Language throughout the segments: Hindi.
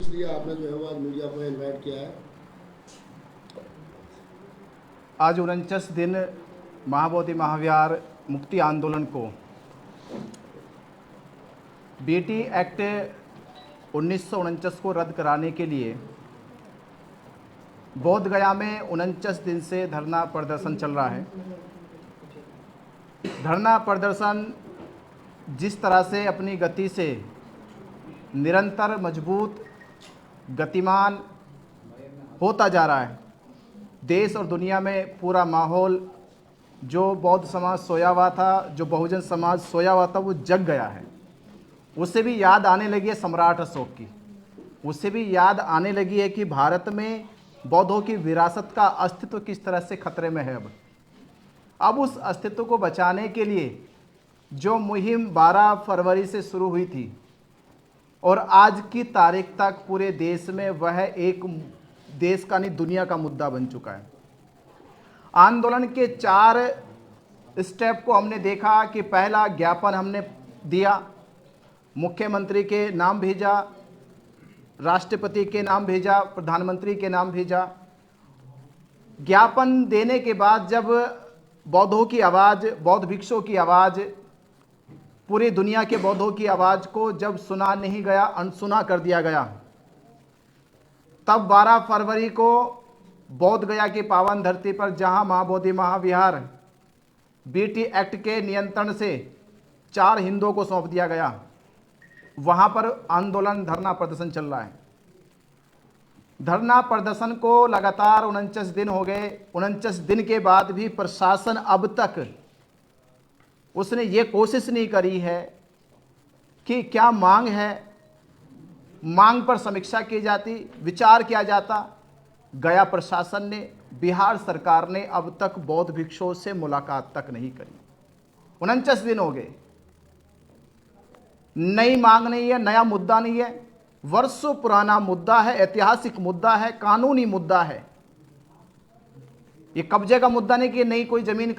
इसलिए आपने जो है वो आज मीडिया को इनवाइट किया है। आज 49 दिन महाबोधि महाविहार मुक्ति आंदोलन को बीटी एक्ट 1949 को रद्द कराने के लिए बोध गया में 49 दिन से धरना प्रदर्शन चल रहा है। धरना प्रदर्शन जिस तरह से अपनी गति से निरंतर मजबूत गतिमान होता जा रहा है, देश और दुनिया में पूरा माहौल, जो बौद्ध समाज सोया हुआ था, जो बहुजन समाज सोया हुआ था, वो जग गया है। उससे भी याद आने लगी है सम्राट अशोक की, उससे भी याद आने लगी है कि भारत में बौद्धों की विरासत का अस्तित्व किस तरह से खतरे में है। अब उस अस्तित्व को बचाने के लिए जो मुहिम 12 फरवरी से शुरू हुई थी और आज की तारीख तक पूरे देश में वह एक देश का नहीं दुनिया का मुद्दा बन चुका है। आंदोलन के 4 स्टेप को हमने देखा कि पहला ज्ञापन हमने दिया, मुख्यमंत्री के नाम भेजा, राष्ट्रपति के नाम भेजा, प्रधानमंत्री के नाम भेजा। ज्ञापन देने के बाद जब बौद्धों की आवाज़, बौद्ध भिक्षुओं की आवाज़, पूरी दुनिया के बौद्धों की आवाज़ को जब सुना नहीं गया, अनसुना कर दिया गया, तब 12 फरवरी को बोध गया की पावन धरती पर जहां महाबोधि महाविहार बीटी एक्ट के नियंत्रण से 4 हिंदुओं को सौंप दिया गया, वहां पर आंदोलन धरना प्रदर्शन चल रहा है। धरना प्रदर्शन को लगातार 49 दिन हो गए। 49 दिन के बाद भी प्रशासन अब तक उसने ये कोशिश नहीं करी है कि क्या मांग है, मांग पर समीक्षा की जाती, विचार किया जाता। गया प्रशासन ने, बिहार सरकार ने अब तक बौद्ध भिक्षुओं से मुलाकात तक नहीं करी। 49 दिन हो गए, नई मांग नहीं है, नया मुद्दा नहीं है, वर्षों पुराना मुद्दा है, ऐतिहासिक मुद्दा है, कानूनी मुद्दा है। ये कब्जे का मुद्दा नहीं कि नई कोई जमीन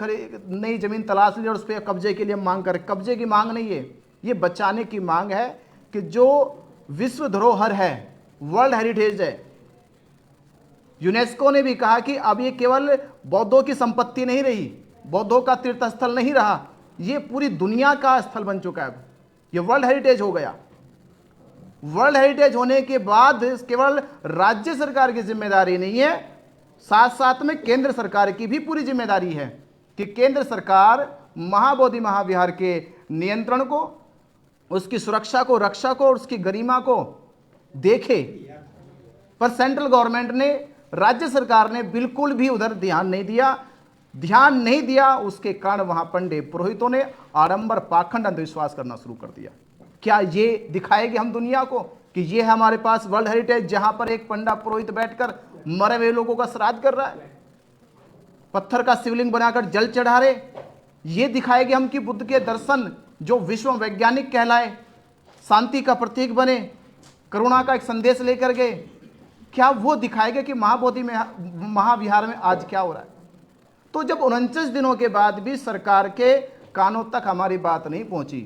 नई जमीन तलाश ली और उस पर कब्जे के लिए मांग करे, कब्जे की मांग नहीं है, ये बचाने की मांग है कि जो विश्व धरोहर है, वर्ल्ड हेरिटेज है। यूनेस्को ने भी कहा कि अब ये केवल बौद्धों की संपत्ति नहीं रही, बौद्धों का तीर्थ स्थल नहीं रहा, ये पूरी दुनिया का स्थल बन चुका है, ये वर्ल्ड हेरिटेज हो गया। वर्ल्ड हेरिटेज होने के बाद केवल राज्य सरकार की जिम्मेदारी नहीं है, साथ साथ में केंद्र सरकार की भी पूरी जिम्मेदारी है कि केंद्र सरकार महाबोधि महाविहार के नियंत्रण को, उसकी सुरक्षा को, रक्षा को और उसकी गरिमा को देखे। पर सेंट्रल गवर्नमेंट ने, राज्य सरकार ने बिल्कुल भी उधर ध्यान नहीं दिया। उसके कारण वहां पंडे पुरोहितों ने आडंबर, पाखंड, अंधविश्वास करना शुरू कर दिया। क्या ये दिखाएगी हम दुनिया को कि ये है हमारे पास वर्ल्ड हेरिटेज, जहां पर एक पंडा पुरोहित बैठकर मरे हुए लोगों का श्राद्ध कर रहा है, पत्थर का शिवलिंग बनाकर जल चढ़ा रहे? ये दिखाएगी हम कि बुद्ध के दर्शन, जो विश्व वैज्ञानिक कहलाए, शांति का प्रतीक बने, करुणा का एक संदेश लेकर गए, क्या वो दिखाएगा कि महाबोधि में महाविहार में आज क्या हो रहा है? तो जब 49 दिनों के बाद भी सरकार के कानों तक हमारी बात नहीं पहुंची,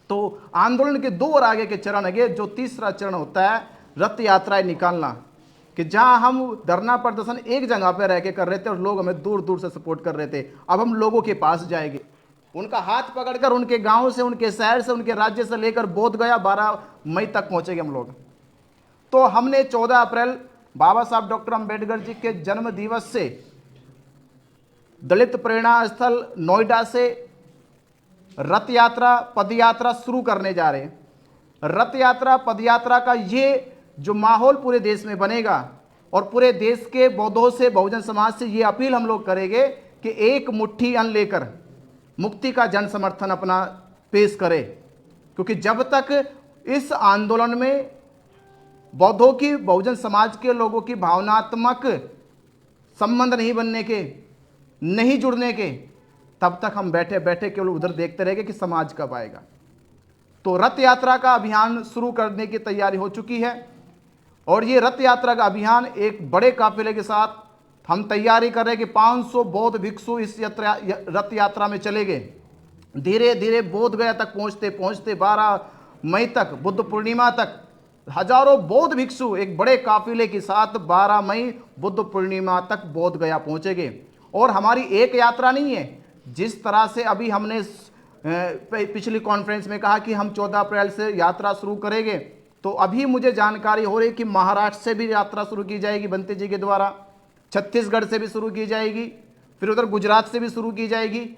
तो आंदोलन के 2 और आगे के चरण है। जो तीसरा चरण होता है रथ यात्राएं निकालना, कि जहां हम धरना प्रदर्शन एक जगह पे रह के कर रहे थे और लोग हमें दूर दूर से सपोर्ट कर रहे थे, अब हम लोगों के पास जाएंगे, उनका हाथ पकड़कर उनके गांव से, उनके शहर से, उनके राज्य से लेकर बोध गया 12 मई तक पहुंचेंगे हम लोग। तो हमने 14 अप्रैल बाबा साहब डॉक्टर अंबेडकर जी के जन्म दिवस से दलित प्रेरणा स्थल नोएडा से रथ यात्रा, पद यात्रा शुरू करने जा रहे हैं। रथ यात्रा, पद यात्रा का ये जो माहौल पूरे देश में बनेगा और पूरे देश के बौद्धों से, बहुजन समाज से ये अपील हम लोग करेंगे कि एक मुट्ठी अन्न लेकर मुक्ति का जन समर्थन अपना पेश करें, क्योंकि जब तक इस आंदोलन में बौद्धों की, बहुजन समाज के लोगों की भावनात्मक संबंध नहीं बनने के, नहीं जुड़ने के, तब तक हम बैठे बैठे केवल उधर देखते रहेंगे कि समाज कब आएगा। तो रथ यात्रा का अभियान शुरू करने की तैयारी हो चुकी है और ये रथ यात्रा का अभियान एक बड़े काफिले के साथ हम तैयारी कर रहे हैं कि 500 बौद्ध भिक्षु इस रथ यात्रा में चले गए। धीरे धीरे बोध गया तक पहुंचते पहुंचते 12 मई तक, बुद्ध पूर्णिमा तक हजारों बौद्ध भिक्षु एक बड़े काफिले के साथ 12 मई बुद्ध पूर्णिमा तक बोध गया पहुंचेंगे। और हमारी एक यात्रा नहीं है, जिस तरह से अभी हमने पिछली कॉन्फ्रेंस में कहा कि हम 14 अप्रैल से यात्रा शुरू करेंगे, तो अभी मुझे जानकारी हो रही कि महाराष्ट्र से भी यात्रा शुरू की जाएगी बंते जी के द्वारा, छत्तीसगढ़ से भी शुरू की जाएगी, फिर उधर गुजरात से भी शुरू की जाएगी।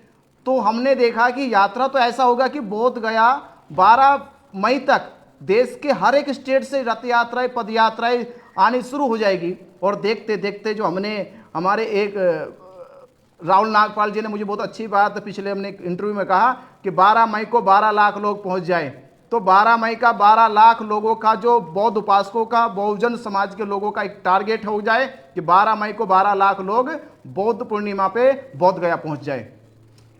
तो हमने देखा कि यात्रा तो ऐसा होगा कि बोध गया 12 मई तक देश के हर एक स्टेट से रथ यात्राएं, पद यात्राएं आनी शुरू हो जाएगी। और देखते देखते जो हमारे एक राहुल नागपाल जी ने मुझे बहुत अच्छी बात पिछले हमने इंटरव्यू में कहा कि 12 मई को 12 लाख लोग पहुंच जाए। तो 12 मई का 12 लाख लोगों का, जो बौद्ध उपासकों का, बहुजन समाज के लोगों का एक टारगेट हो जाए कि 12 मई को 12 लाख लोग बौद्ध पूर्णिमा पे बोध गया पहुंच जाए।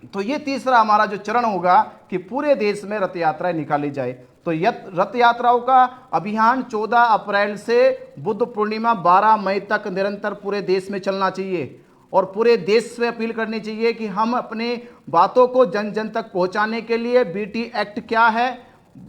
तो ये तीसरा हमारा जो चरण होगा कि पूरे देश में रथ यात्राएं निकाली जाए। तो रथ यात्राओं का अभियान 14 अप्रैल से बुद्ध पूर्णिमा 12 मई तक निरंतर पूरे देश में चलना चाहिए। और पूरे देश से अपील करनी चाहिए कि हम अपने बातों को जन जन तक पहुंचाने के लिए बीटी एक्ट क्या है,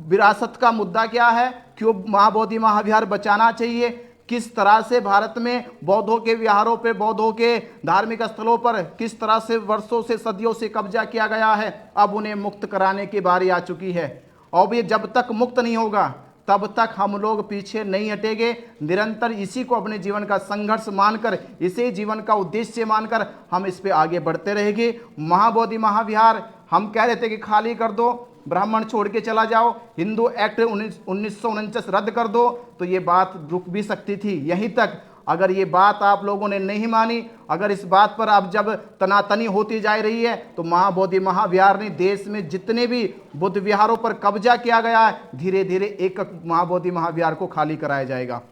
विरासत का मुद्दा क्या है, क्यों महाबोधि महाविहार बचाना चाहिए, किस तरह से भारत में बौद्धों के विहारों पर, बौद्धों के धार्मिक स्थलों पर किस तरह से वर्षों से, सदियों से कब्जा किया गया है, अब उन्हें मुक्त कराने की बारी आ चुकी है। और ये जब तक मुक्त नहीं होगा तब तक हम लोग पीछे नहीं हटेंगे। निरंतर इसी को अपने जीवन का संघर्ष मानकर, इसे जीवन का उद्देश्य मानकर हम इस पे आगे बढ़ते रहेंगे। महाबोधि महाविहार हम कह रहे थे कि खाली कर दो, ब्राह्मण छोड़ के चला जाओ, हिंदू एक्ट 1949 रद्द कर दो, तो ये बात रुक भी सकती थी यहीं तक। अगर ये बात आप लोगों ने नहीं मानी, अगर इस बात पर अब जब तनातनी होती जा रही है, तो महाबोधि महाविहार ने देश में जितने भी बुद्ध विहारों पर कब्जा किया गया है, धीरे धीरे एक महाबोधि महाविहार को खाली कराया जाएगा।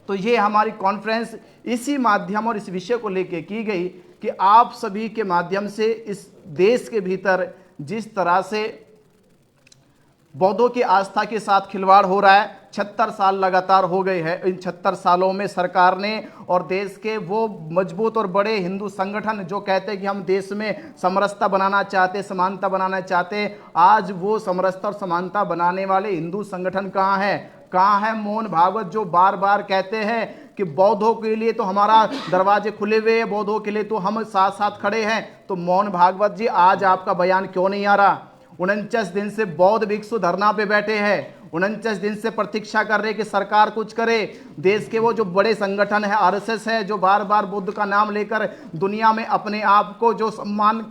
तो ये हमारी कॉन्फ्रेंस इसी माध्यम और इस विषय को लेकर की गई कि आप सभी के माध्यम से इस देश के भीतर जिस तरह से बौद्धों की आस्था के साथ खिलवाड़ हो रहा है, 76 साल लगातार हो गए हैं। इन 76 सालों में सरकार ने और देश के वो मजबूत और बड़े हिंदू संगठन जो कहते हैं कि हम देश में समरसता बनाना चाहते, समानता बनाना चाहते, आज वो समरसता और समानता बनाने वाले हिंदू संगठन कहाँ हैं? कहाँ है मोहन भागवत जो बार बार कहते हैं कि बौद्धों के लिए तो हमारा दरवाजे खुले हुए हैं, बौद्धों के लिए तो हम साथ साथ खड़े हैं। तो मोहन भागवत जी, आज आपका बयान क्यों नहीं आ रहा? 49 दिन से बौद्ध भिक्षु धरना पे बैठे हैं, 49 दिन से प्रतीक्षा कर रहे कि सरकार कुछ करे। देश के वो जो बड़े संगठन है, आरएसएस है, जो बार बार बुद्ध का नाम लेकर दुनिया में अपने आप को जो सम्मान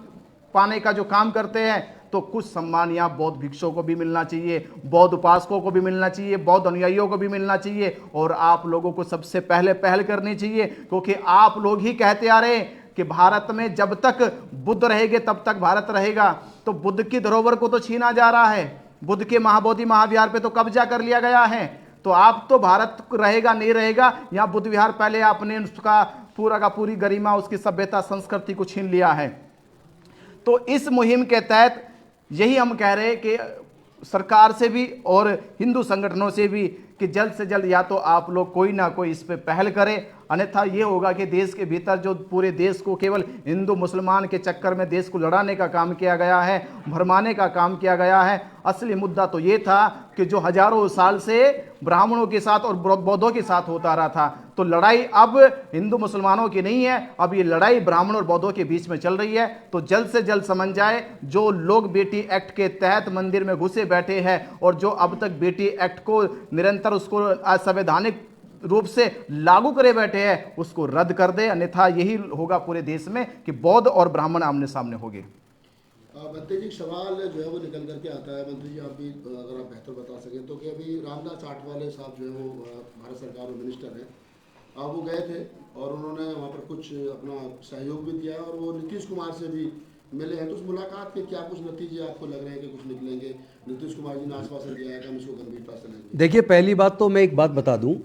पाने का जो काम करते हैं, तो कुछ सम्मान यहाँ बौद्ध भिक्षुओं को भी मिलना चाहिए, बौद्ध उपासकों को भी मिलना चाहिए, बौद्ध अनुयायियों को भी मिलना चाहिए। और आप लोगों को सबसे पहले पहल करनी चाहिए, क्योंकि आप लोग ही कहते आ रहे हैं कि भारत में जब तक बुद्ध रहेंगे तब तक भारत रहेगा। तो बुद्ध की धरोहर को तो छीना जा रहा है, बुद्ध के महाबोधि महाविहार पे तो कब्जा कर लिया गया है। तो आप तो भारत रहेगा नहीं रहेगा, यहाँ बुद्ध विहार पहले आपने उसका पूरा का पूरी गरिमा, उसकी सभ्यता संस्कृति को छीन लिया है। तो इस मुहिम के तहत यही हम कह रहे हैं कि सरकार से भी और हिंदू संगठनों से भी कि जल्द से जल्द या तो आप लोग कोई ना कोई इस पे पहल करें, अन्यथा ये होगा कि देश के भीतर जो पूरे देश को केवल हिंदू मुसलमान के चक्कर में देश को लड़ाने का काम किया गया है, भरमाने का काम किया गया है। असली मुद्दा तो ये था कि जो हजारों साल से ब्राह्मणों के साथ और बौद्धों के साथ होता रहा था, तो लड़ाई अब हिंदू मुसलमानों की नहीं है, अब ये लड़ाई ब्राह्मण और बौद्धों के बीच में चल रही है। तो जल्द से जल्द समझ जाए, जो लोग बेटी एक्ट के तहत मंदिर में घुसे बैठे हैं और जो अब तक बेटी एक्ट को निरंतर उसको असंवैधानिक रूप से लागू करे बैठे हैं, उसको रद्द कर दे, अन्यथा यही होगा पूरे देश में कि बौद्ध और ब्राह्मण आमने सामने होंगे। मंत्री जी, सवाल जो है वो निकल करके आता है, मंत्री जी आप भी अगर आप बेहतर बता सकें तो, कि अभी रामदास आठवले साहब जो है वो भारत सरकार में मिनिस्टर हैं, अब वो गए थे और उन्होंने वहाँ पर कुछ अपना सहयोग भी दिया और वो नीतीश कुमार से भी मिले हैं। तो उस मुलाकात के क्या कुछ नतीजे आपको लग रहे हैं कि कुछ निकलेंगे? नीतीश कुमार जी ने आश्वासन दिया है कि हम इसको गंभीरता से लेंगे। देखिए, पहली बात तो मैं एक बात बता दूं,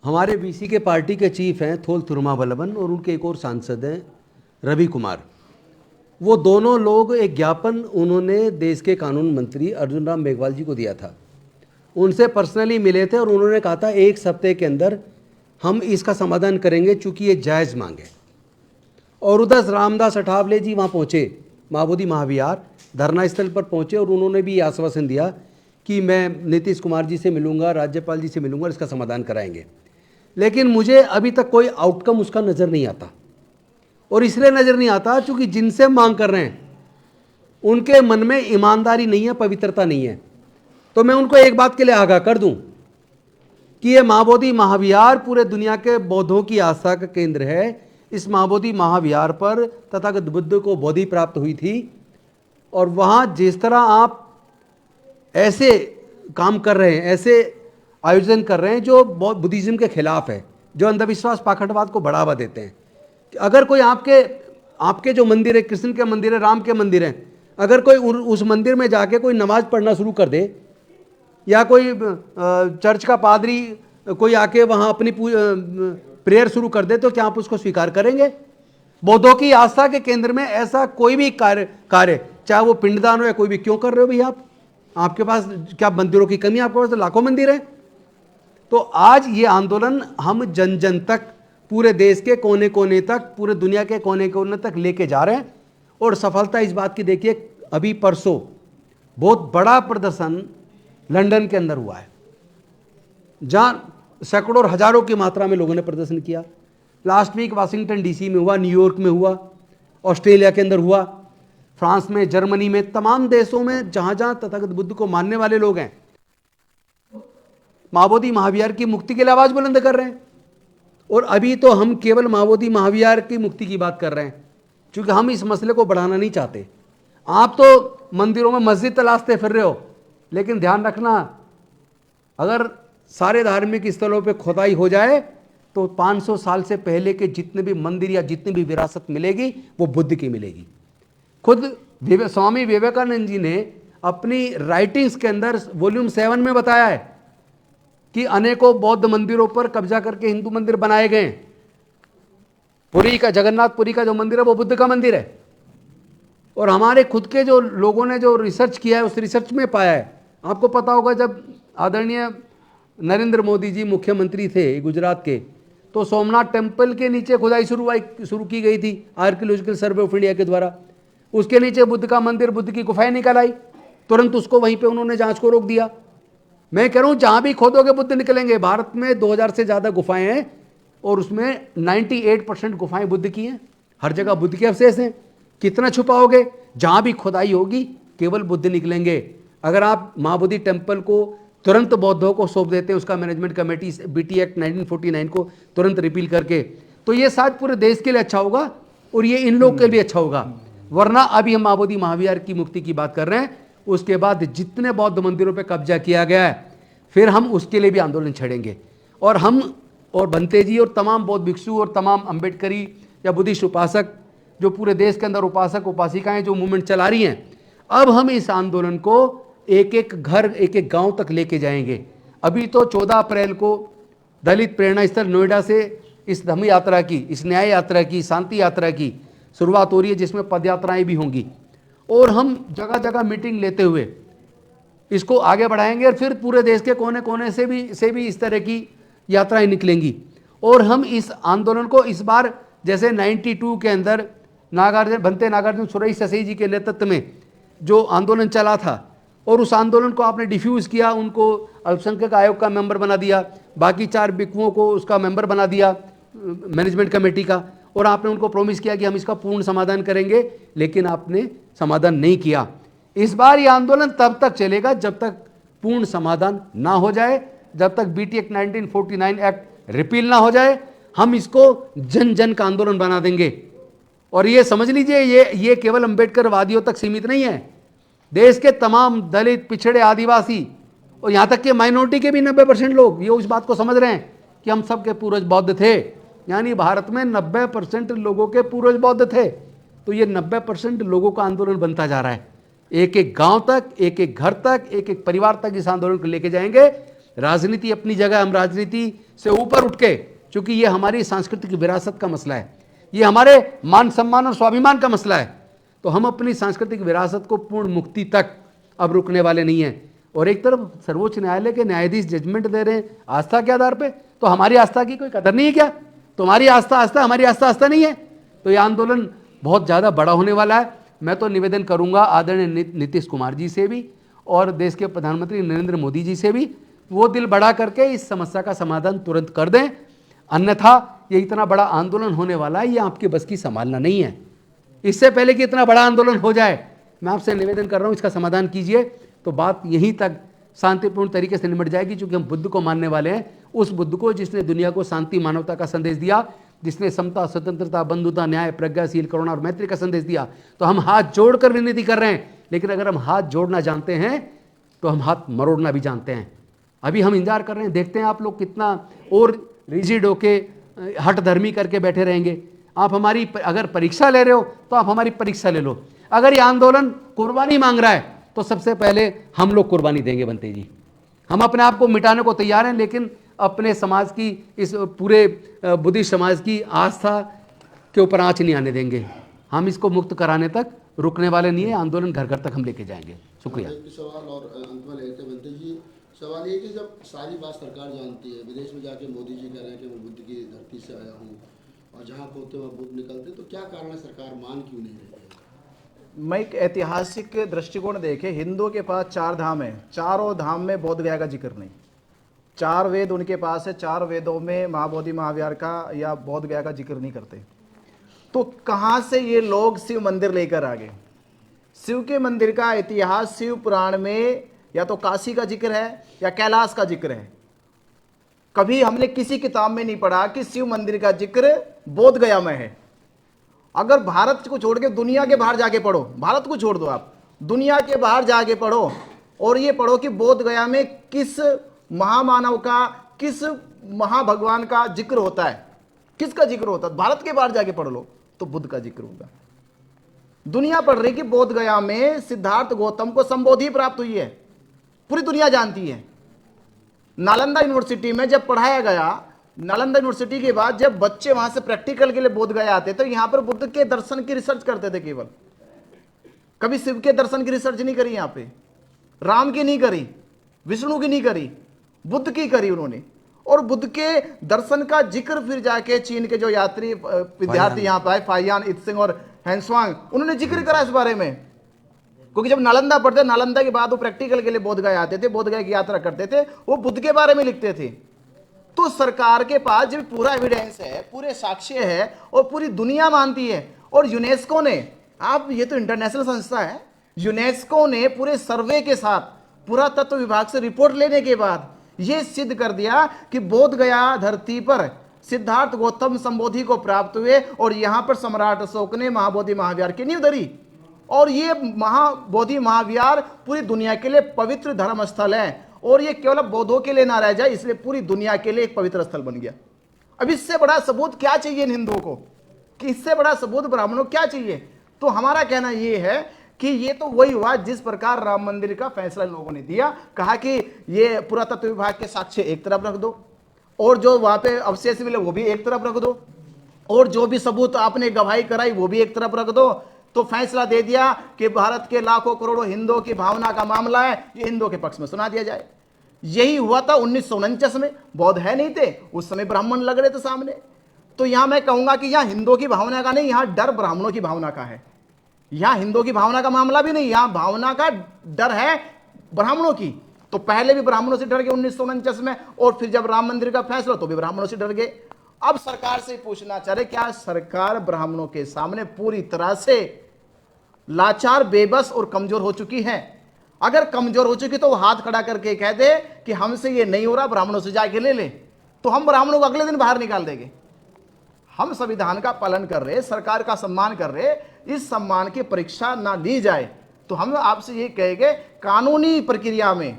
हमारे बीसी के पार्टी के चीफ हैं थोल तिरुमावलवन और उनके एक और सांसद हैं रवि कुमार। वो दोनों लोग एक ज्ञापन उन्होंने देश के कानून मंत्री अर्जुन राम मेघवाल जी को दिया था, उनसे पर्सनली मिले थे और उन्होंने कहा था 1 हफ्ते के अंदर हम इसका समाधान करेंगे, चूँकि ये जायज़ मांग है। और उधर रामदास अठावले जी वहाँ पहुँचे, महाबोधि महाविहार धरना स्थल पर पहुँचे और उन्होंने भी आश्वासन दिया कि मैं नीतीश कुमार जी से मिलूंगा, राज्यपाल जी से मिलूंगा और इसका समाधान कराएंगे, लेकिन मुझे अभी तक कोई आउटकम उसका नज़र नहीं आता। और इसलिए नज़र नहीं आता क्योंकि जिनसे मांग कर रहे हैं उनके मन में ईमानदारी नहीं है, पवित्रता नहीं है। तो मैं उनको एक बात के लिए आगाह कर दूं कि ये महाबोधि महाविहार पूरे दुनिया के बौद्धों की आस्था का केंद्र है। इस महाबोधि महाविहार पर तथागत बुद्ध को बोधि प्राप्त हुई थी, और वहाँ जिस तरह आप ऐसे काम कर रहे हैं, ऐसे आयोजन कर रहे हैं जो बुद्धिज्म के खिलाफ है, जो अंधविश्वास पाखंडवाद को बढ़ावा देते हैं। अगर कोई आपके जो मंदिर है, कृष्ण के मंदिर है, राम के मंदिर हैं, अगर कोई उस मंदिर में जाके कोई नमाज पढ़ना शुरू कर दे, या कोई चर्च का पादरी कोई आके वहाँ अपनी प्रेयर शुरू कर दे, तो क्या आप उसको स्वीकार करेंगे? बौद्धों की आस्था के केंद्र में ऐसा कोई भी कार्य चाहे वो पिंडदान हो या कोई भी, क्यों कर रहे हो भैया आप? आपके पास क्या मंदिरों की कमी? आपके पास तो लाखों मंदिर हैं। तो आज ये आंदोलन हम जन जन तक, पूरे देश के कोने कोने तक, पूरे दुनिया के कोने कोने तक लेके जा रहे हैं। और सफलता इस बात की देखिए, अभी परसों बहुत बड़ा प्रदर्शन लंदन के अंदर हुआ है, जहां सैकड़ों और हजारों की मात्रा में लोगों ने प्रदर्शन किया। लास्ट वीक वाशिंगटन डीसी में हुआ, न्यूयॉर्क में हुआ, ऑस्ट्रेलिया के अंदर हुआ, फ्रांस में, जर्मनी में, तमाम देशों में जहां जहां तथागत बुद्ध को मानने वाले लोग हैं, महाबोधि महाविहार की मुक्ति के लिए आवाज बुलंद कर रहे हैं। और अभी तो हम केवल महाबोधि महाविहार की मुक्ति की बात कर रहे हैं, क्योंकि हम इस मसले को बढ़ाना नहीं चाहते। आप तो मंदिरों में मस्जिद तलाशते फिर रहे हो, लेकिन ध्यान रखना, अगर सारे धार्मिक स्थलों पे खुदाई हो जाए तो 500 साल से पहले के जितने भी मंदिर या जितनी भी विरासत मिलेगी वो बुद्ध की मिलेगी। खुद स्वामी विवेकानंद जी ने अपनी राइटिंग्स के अंदर वॉल्यूम 7 में बताया है कि अनेकों बौद्ध मंदिरों पर कब्जा करके हिंदू मंदिर बनाए गए। पुरी का, जगन्नाथपुरी का जो मंदिर है वो बुद्ध का मंदिर है। और हमारे खुद के जो लोगों ने जो रिसर्च किया है, उस रिसर्च में पाया है, आपको पता होगा, जब आदरणीय नरेंद्र मोदी जी मुख्यमंत्री थे गुजरात के, तो सोमनाथ टेम्पल के नीचे खुदाई शुरू की गई थी आर्कियोलॉजिकल सर्वे ऑफ इंडिया के द्वारा। उसके नीचे बुद्ध का मंदिर, बुद्ध की गुफाएं निकल आई, तुरंत उसको वहीं पे उन्होंने जांच को रोक दिया। मैं कह रहा हूं जहां भी खोदोगे बुद्ध निकलेंगे। भारत में 2000 से ज्यादा गुफाएं हैं और उसमें 98% गुफाएं बुद्ध की हैं। हर जगह बुद्ध के अवशेष हैं। कितना छुपाओगे? जहां भी खुदाई होगी केवल बुद्ध निकलेंगे। अगर आप महाबोधि टेम्पल को तुरंत बौद्धों को सौंप देते हैं, उसका मैनेजमेंट कमेटी बीटी एक्ट 1949 को तुरंत रिपील करके, तो ये शायद पूरे देश के लिए अच्छा होगा और ये इन लोग के लिए अच्छा होगा। वरना अभी हम महाबोधि महाविहार की मुक्ति की बात कर रहे हैं, उसके बाद जितने बौद्ध मंदिरों पे कब्जा किया गया है, फिर हम उसके लिए भी आंदोलन छेड़ेंगे। और हम और बनते जी और तमाम बौद्ध भिक्षु और तमाम अम्बेडकरी या बुद्धिस्ट उपासक, जो पूरे देश के अंदर उपासक उपासिकाएं जो मूवमेंट चला रही हैं, अब हम इस आंदोलन को एक एक घर, एक एक गांव तक लेके जाएंगे। अभी तो 14 अप्रैल को दलित प्रेरणा स्थल नोएडा से इस धम्म यात्रा की, इस न्याय यात्रा की, शांति यात्रा की शुरुआत हो रही है, जिसमें पद यात्राएं भी होंगी। और हम जगह जगह मीटिंग लेते हुए इसको आगे बढ़ाएंगे और फिर पूरे देश के कोने कोने से भी इस तरह की यात्राएं निकलेंगी। और हम इस आंदोलन को इस बार, जैसे 92 के अंदर भंते नागार्जुन सुरेई ससई जी के नेतृत्व में जो आंदोलन चला था, और उस आंदोलन को आपने डिफ्यूज़ किया, उनको अल्पसंख्यक आयोग का मेंबर बना दिया, बाकी 4 बिकुओं को उसका मेंबर बना दिया मैनेजमेंट कमेटी का, और आपने उनको प्रॉमिस किया कि हम इसका पूर्ण समाधान करेंगे, लेकिन आपने समाधान नहीं किया। इस बार ये आंदोलन तब तक चलेगा जब तक पूर्ण समाधान ना हो जाए, जब तक बीटी एक्ट 1949 एक्ट रिपील ना हो जाए। हम इसको जन जन का आंदोलन बना देंगे। और ये समझ लीजिए, ये केवल अंबेडकर वादियों तक सीमित नहीं है। देश के तमाम दलित, पिछड़े, आदिवासी और यहाँ तक कि माइनॉरिटी के भी 90% लोग ये उस बात को समझ रहे हैं कि हम सब के पूर्वज बौद्ध थे। यानी भारत में 90% लोगों के पूर्वज बौद्ध थे। तो ये 90% लोगों का आंदोलन बनता जा रहा है। एक एक गांव तक, एक एक घर तक, एक एक परिवार तक इस आंदोलन को लेके जाएंगे। राजनीति अपनी जगह, हम राजनीति से ऊपर उठ के, क्योंकि ये हमारी सांस्कृतिक विरासत का मसला है, ये हमारे मान सम्मान और स्वाभिमान का मसला है, तो हम अपनी सांस्कृतिक विरासत को पूर्ण मुक्ति तक अब रुकने वाले नहीं हैं। और एक तरफ सर्वोच्च न्यायालय के न्यायाधीश जजमेंट दे रहे हैं आस्था के आधार पे, तो हमारी आस्था की कोई कदर नहीं है क्या? तुम्हारी आस्था आस्था, हमारी आस्था आस्था नहीं है। तो ये आंदोलन बहुत ज़्यादा बड़ा होने वाला है। मैं तो निवेदन करूंगा आदरणीय नीतीश कुमार जी से भी और देश के प्रधानमंत्री नरेंद्र मोदी जी से भी, वो दिल बड़ा करके इस समस्या का समाधान तुरंत कर दें, अन्यथा ये इतना बड़ा आंदोलन होने वाला है, ये आपकी बस की संभालना नहीं है। इससे पहले कि इतना बड़ा आंदोलन हो जाए, मैं आपसे निवेदन कर रहा हूँ इसका समाधान कीजिए, तो बात यहीं तक शांतिपूर्ण तरीके से निपट जाएगी। क्योंकि हम बुद्ध को मानने वाले हैं, उस बुद्ध को जिसने दुनिया को शांति मानवता का संदेश दिया, जिसने समता, स्वतंत्रता, बंधुता, न्याय, प्रज्ञाशील, करुणा और मैत्री का संदेश दिया। तो हम हाथ जोड़कर विनती कर रहे हैं, लेकिन अगर हम हाथ जोड़ना जानते हैं तो हम हाथ मरोड़ना भी जानते हैं। अभी हम इंतजार कर रहे हैं, देखते हैं आप लोग कितना और रिजिड होके हट धर्मी करके बैठे रहेंगे। आप हमारी अगर परीक्षा ले रहे हो तो आप हमारी परीक्षा ले लो। अगर ये आंदोलन कुर्बानी मांग रहा है तो सबसे पहले हम लोग कुर्बानी देंगे बनते जी। हम अपने आप को मिटाने को तैयार हैं, लेकिन अपने समाज की, इस पूरे बुद्धिस्ट समाज की आस्था के ऊपर आंच नहीं आने देंगे। हम इसको मुक्त कराने तक रुकने वाले नहीं है, आंदोलन घर घर तक हम लेके जाएंगे। शुक्रिया। एक सवाल और अंत में लेते बनते जी, सवाल ये कि जब सारी बात सरकार जानती है, विदेश में जाके मोदी जी कह रहे हैं कि मैं बुद्ध की धरती से आया हूँ, और जहाँ खोते वहाँ बुद्ध निकलते, तो क्या कारण है सरकार मान क्यों नहीं रही है? मैं एक ऐतिहासिक दृष्टिकोण देखे, हिंदुओं के पास 4 धाम है, चारों धाम में बोध गया का जिक्र नहीं। 4 वेद उनके पास है, 4 वेदों में महाबोधि महावीर का या बोध गया का जिक्र नहीं करते। तो कहाँ से ये लोग शिव मंदिर लेकर आ गए? शिव के मंदिर का इतिहास शिव पुराण में या तो काशी का जिक्र है या कैलाश का जिक्र है। कभी हमने किसी किताब में नहीं पढ़ा कि शिव मंदिर का जिक्र बोध गया में है। अगर भारत को छोड़ के दुनिया के बाहर जाके पढ़ो, भारत को छोड़ दो, आप दुनिया के बाहर जाके पढ़ो और ये पढ़ो कि बोध गया में किस महामानव का, किस महाभगवान का जिक्र होता है, किसका जिक्र होता है। भारत के बाहर जाके पढ़ लो तो बुद्ध का जिक्र होगा। दुनिया पढ़ रही कि बोध गया में सिद्धार्थ गौतम को संबोधि प्राप्त हुई है, पूरी दुनिया जानती है। नालंदा यूनिवर्सिटी में जब पढ़ाया गया, नालंदा यूनिवर्सिटी के बाद जब बच्चे वहां से प्रैक्टिकल के लिए बोध गया आते तो यहां पर बुद्ध के दर्शन की रिसर्च करते थे केवल। कभी शिव के दर्शन की रिसर्च नहीं करी, यहां पे राम की नहीं करी, विष्णु की नहीं करी, बुद्ध की करी उन्होंने। और बुद्ध के दर्शन का जिक्र फिर जाके चीन के जो यात्री विद्यार्थी यहां पर आए, फाइयान, इत्सिंग और हैंसवांग, उन्होंने जिक्र करा इस बारे में। क्योंकि जब नालंदा पढ़ते, नालंदा के बाद वो प्रैक्टिकल के लिए बोध गया आते थे, बोध गया की यात्रा करते थे, वो बुद्ध के बारे में लिखते थे। तो सरकार के पास जब पूरा एविडेंस है, पूरे साक्ष्य है और पूरी दुनिया मानती है, और यूनेस्को ने, आप ये तो इंटरनेशनल संस्था है, यूनेस्को ने पूरे सर्वे के साथ पुरातत्व विभाग से रिपोर्ट लेने के बाद यह सिद्ध कर दिया कि बोध गया धरती पर सिद्धार्थ गौतम संबोधि को प्राप्त हुए और यहां पर सम्राट अशोक ने महाबोधि महावीर की नींव धरी। और ये महाबोधि महावीर पूरी दुनिया के लिए पवित्र धर्म स्थल है, और ये केवल बौद्धों के लिए ना रह जाए, इसलिए पूरी दुनिया के लिए एक पवित्र स्थल बन गया। अब इससे बड़ा सबूत क्या चाहिए इन हिंदुओं को, कि इससे बड़ा सबूत ब्राह्मणों को क्या चाहिए? तो हमारा कहना यह है कि ये तो वही हुआ जिस प्रकार राम मंदिर का फैसला लोगों ने दिया, कहा कि ये पुरातत्व विभाग के साक्ष्य एक तरफ रख दो, और जो वहां पे अवशेष मिले वो भी एक तरफ रख दो, और जो भी सबूत आपने गवाही कराई वो भी एक तरफ रख दो। तो फैसला दे दिया कि भारत के लाखों करोड़ों हिंदुओं की भावना का मामला है, ये हिंदुओं के पक्ष में सुना दिया जाए। यही हुआ था 1949 में। बौद्ध है नहीं थे उस समय, ब्राह्मण लग रहे थे सामने। तो यहां मैं कहूंगा कि यहां हिंदुओं की भावना का नहीं, यहां डर ब्राह्मणों की भावना का है। यहां हिंदुओं की भावना का मामला भी नहीं, यहां भावना का डर है ब्राह्मणों की। तो पहले भी ब्राह्मणों से डर गए 1949 में, और फिर जब राम मंदिर का फैसला तो भी ब्राह्मणों से डर गए। अब सरकार से पूछना चाह रहे, क्या सरकार ब्राह्मणों के सामने पूरी तरह से लाचार, बेबस और कमजोर हो चुकी है? अगर कमजोर हो चुकी तो वो हाथ खड़ा करके कह दे कि हमसे ये नहीं हो रहा, ब्राह्मणों से जाके ले ले, तो हम ब्राह्मणों को अगले दिन बाहर निकाल देंगे। हम संविधान का पालन कर रहे, सरकार का सम्मान कर रहे, इस सम्मान की परीक्षा ना ली जाए तो हम आपसे ये कहेंगे, कानूनी प्रक्रिया में,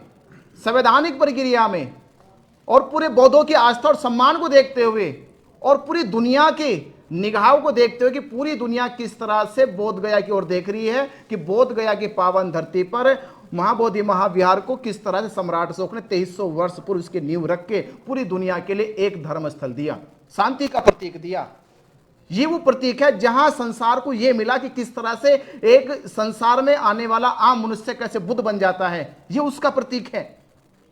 संवैधानिक प्रक्रिया में, और पूरे बौद्धों की आस्था और सम्मान को देखते हुए और पूरी दुनिया की निगाहों को देखते हुए कि पूरी दुनिया किस तरह से बोध गया की ओर देख रही है, कि बोध गया की पावन धरती पर महाबोधि महाविहार को किस तरह से सम्राट अशोक ने 2300 वर्ष पूर्व इसकी नींव रख के पूरी दुनिया के लिए एक धर्म स्थल दिया, शांति का प्रतीक दिया। ये वो प्रतीक है जहां संसार को यह मिला कि किस तरह से एक संसार में आने वाला आम मनुष्य कैसे बुद्ध बन जाता है। ये उसका प्रतीक है,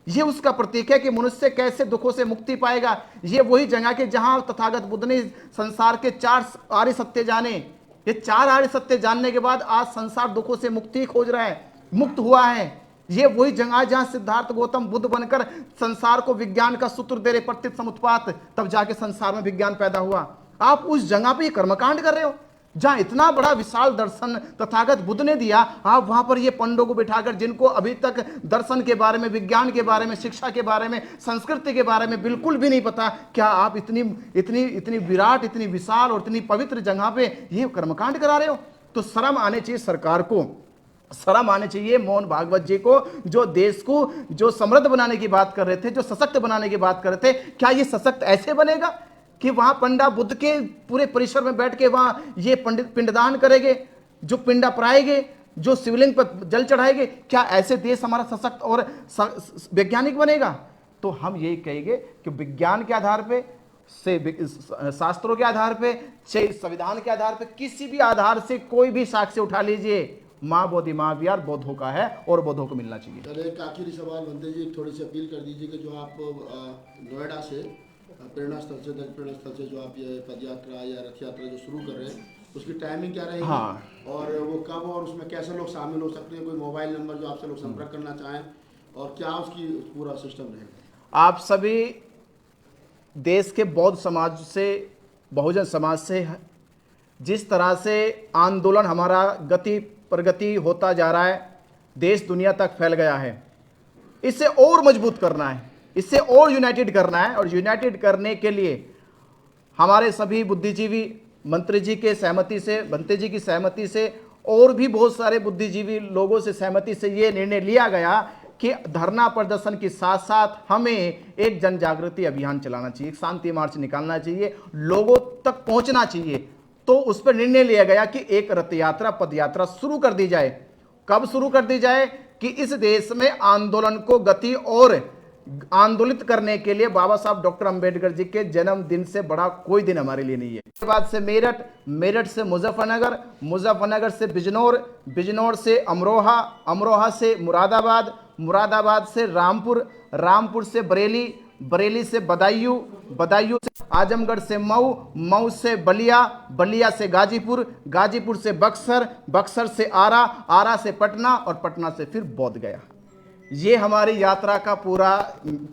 ये उसका प्रतीक है कि मनुष्य कैसे दुखों से मुक्ति पाएगा। ये वही जगह के जहां तथागत बुद्ध ने संसार के 4 आर्य सत्य जाने, ये 4 आर्य सत्य जानने के बाद आज संसार दुखों से मुक्ति खोज रहा है, मुक्त हुआ है। ये वही जगह जहां सिद्धार्थ गौतम बुद्ध बनकर संसार को विज्ञान का सूत्र दे रहे, प्रत्यक्ष समुत्पात, तब जाके संसार में विज्ञान पैदा हुआ। आप उस जगह पे ये कर्मकांड कर रहे हो जहां इतना बड़ा विशाल दर्शन तथागत बुद्ध ने दिया। आप वहां पर ये पंडों को बिठाकर, जिनको अभी तक दर्शन के बारे में, विज्ञान के बारे में, शिक्षा के बारे में, संस्कृति के बारे में बिल्कुल भी नहीं पता, क्या आप इतनी इतनी इतनी विराट, इतनी विशाल और इतनी पवित्र जगह पे ये कर्मकांड करा रहे हो? तो शर्म आने चाहिए सरकार को, शर्म आने चाहिए मोहन भागवत जी को, जो देश को जो समृद्ध बनाने की बात कर रहे थे, जो सशक्त बनाने की बात कर रहे थे। क्या ये सशक्त ऐसे बनेगा कि वहां पंडा बुद्ध के पूरे परिसर में बैठ के वहां ये पंडित पिंडदान करेंगे, जो पिंडा पराएंगे, जो शिवलिंग पर जल चढ़ाएंगे? क्या ऐसे देश हमारा सशक्त और वैज्ञानिक बनेगा? तो हम यही कहेंगे कि विज्ञान के आधार पे, से शास्त्रों के आधार पे, से संविधान के आधार पे, किसी भी आधार से कोई भी साक्ष्य उठा लीजिए, माँ बोधि महाविहार बौद्धों का है और बौद्धों को मिलना चाहिए। चलिए एक आखिरी सवाल बनते जी, थोड़ी सी अपील कर दीजिए कि जो आप नोएडा से प्रेरणा स्थल से, दल प्रेरणा स्थल से जो आप ये पद यात्रा या रथ यात्रा जो शुरू कर रहे हैं, उसकी टाइमिंग क्या रहेगी? हाँ। और वो कब और उसमें कैसे लोग शामिल हो सकते हैं? कोई मोबाइल नंबर जो आपसे लोग संपर्क करना चाहें, और क्या उसकी पूरा सिस्टम रहेगा? आप सभी देश के बौद्ध समाज से, बहुजन समाज से, जिस तरह से आंदोलन हमारा गति प्रगति होता जा रहा है, देश दुनिया तक फैल गया है, इसे और मजबूत करना है, इससे और यूनाइटेड करना है। और यूनाइटेड करने के लिए हमारे सभी बुद्धिजीवी, मंत्री जी के सहमति से, बंते जी की सहमति से, और भी बहुत सारे बुद्धिजीवी लोगों से सहमति से ये निर्णय लिया गया कि धरना प्रदर्शन के साथ साथ हमें एक जन जागृति अभियान चलाना चाहिए, एक शांति मार्च निकालना चाहिए, लोगों तक पहुंचना चाहिए। तो उस पर निर्णय लिया गया कि एक रथ यात्रा, पद यात्रा शुरू कर दी जाए। कब शुरू कर दी जाए? कि इस देश में आंदोलन को गति और आंदोलित करने के लिए बाबा साहब डॉक्टर अंबेडकर जी के जन्मदिन से बड़ा कोई दिन हमारे लिए नहीं है। उसके बाद से मेरठ, मेरठ से मुजफ्फरनगर, मुजफ्फरनगर से बिजनौर, बिजनौर से अमरोहा, अमरोहा से मुरादाबाद, मुरादाबाद से रामपुर, रामपुर से बरेली, बरेली से बदायूं, बदायूं से आजमगढ़ से मऊ, मऊ से बलिया, बलिया से गाजीपुर, गाजीपुर से बक्सर, बक्सर से आरा, आरा से पटना और पटना से फिर बोध गया। ये हमारी यात्रा का पूरा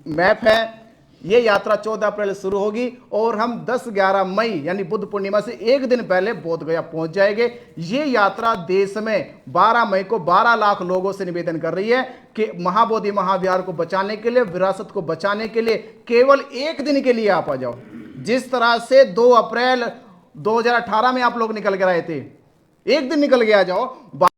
मैप है। ये यात्रा 14 अप्रैल शुरू होगी और हम 10-11 मई यानी बुद्ध पूर्णिमा से एक दिन पहले बोध गया पहुंच जाएंगे। ये यात्रा देश में 12 मई को 12 लाख लोगों से निवेदन कर रही है कि महाबोधि महाविहार को बचाने के लिए, विरासत को बचाने के लिए केवल एक दिन के लिए आप आ जाओ। जिस तरह से 2 अप्रैल 2018 में आप लोग निकल कर आए थे, एक दिन निकल के आ जाओ।